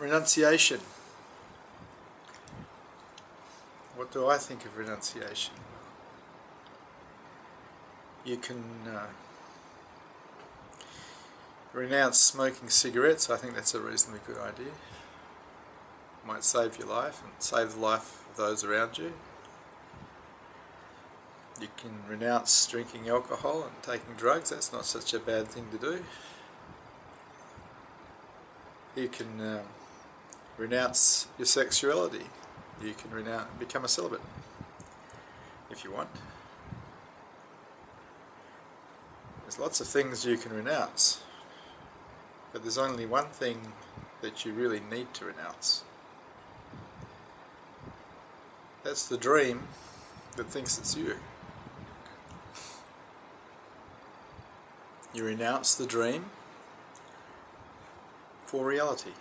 Renunciation. What do I think of renunciation? You can renounce smoking cigarettes. I think that's a reasonably good idea. Might save your life and save the life of those around you. You can renounce drinking alcohol and taking drugs. That's not such a bad thing to do. You can renounce your sexuality. You can become a celibate if you want. There's lots of things you can renounce, but there's only one thing that you really need to renounce. That's the dream that thinks it's you. You renounce the dream for reality.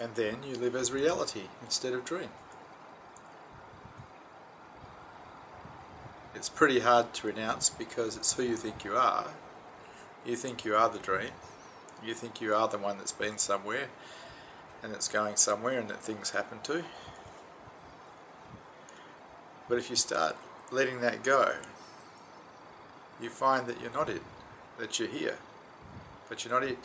And then you live as reality instead of dream. It's pretty hard to renounce because it's who you think you are. You think you are the dream. You think you are the one that's been somewhere and that's going somewhere and that things happen to. But if you start letting that go, you find that you're not it, that you're here, but you're not it.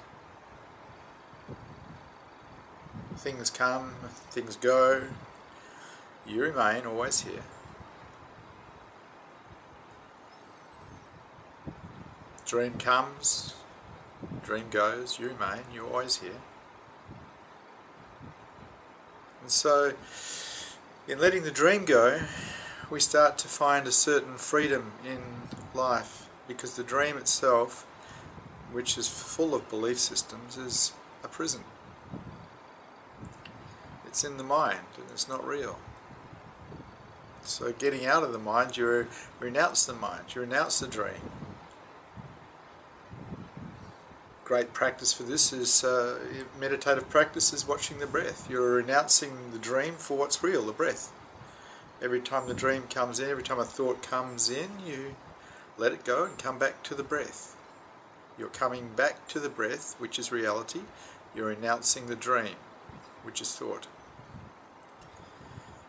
Things come, things go, you remain always here. Dream comes, dream goes, you remain, you're always here. And so, in letting the dream go, we start to find a certain freedom in life, because the dream itself, which is full of belief systems, is a prison. It's in the mind and it's not real. So getting out of the mind, you renounce the mind, you renounce the dream. Great practice for this is meditative practice is watching the breath. You're renouncing the dream for what's real, the breath. Every time the dream comes in, every time a thought comes in, you let it go and come back to the breath. You're coming back to the breath, which is reality. You're renouncing the dream, which is thought.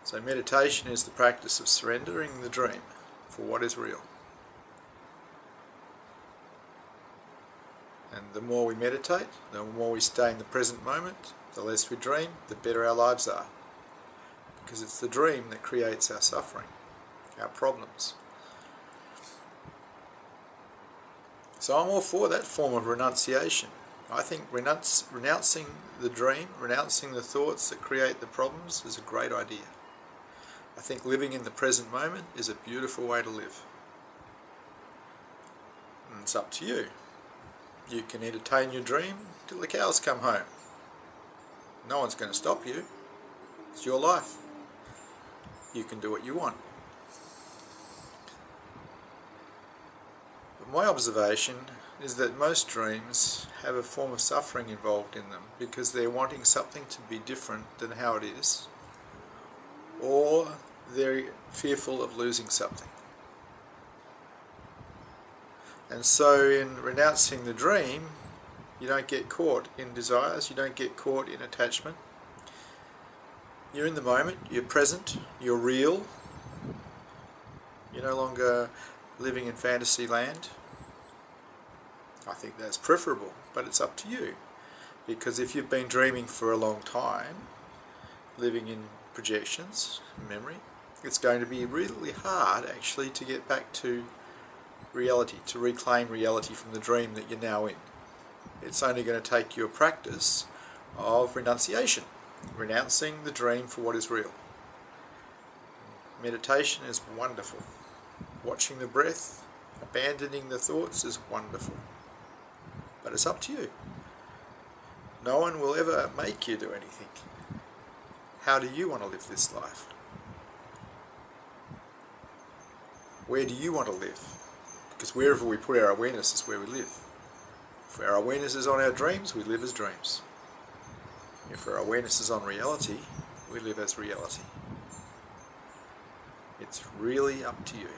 So meditation is the practice of surrendering the dream for what is real. And the more we meditate, the more we stay in the present moment, the less we dream, the better our lives are. Because it's the dream that creates our suffering, our problems. So I'm all for that form of renunciation. I think renouncing the dream, renouncing the thoughts that create the problems is a great idea. I think living in the present moment is a beautiful way to live. And it's up to you. You can entertain your dream till the cows come home. No one's going to stop you. It's your life. You can do what you want. But my observation is that most dreams have a form of suffering involved in them because they're wanting something to be different than how it is, or they're fearful of losing something. And so in renouncing the dream, you don't get caught in desires, you don't get caught in attachment. You're in the moment, you're present, you're real. You're no longer living in fantasy land. I think that's preferable, but it's up to you. Because if you've been dreaming for a long time, living in projections, memory, it's going to be really hard actually to get back to reality, to reclaim reality from the dream that you're now in. It's only going to take you a practice of renunciation, renouncing the dream for what is real. Meditation is wonderful. Watching the breath, abandoning the thoughts is wonderful. But it's up to you. No one will ever make you do anything. How do you want to live this life? Where do you want to live? Because wherever we put our awareness is where we live. If our awareness is on our dreams, we live as dreams. If our awareness is on reality, we live as reality. It's really up to you.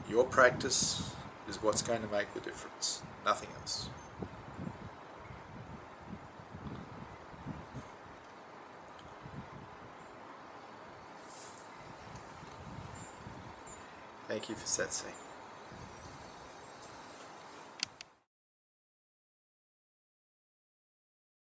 Your practice is what's going to make the difference, nothing else. Thank you for Satsang.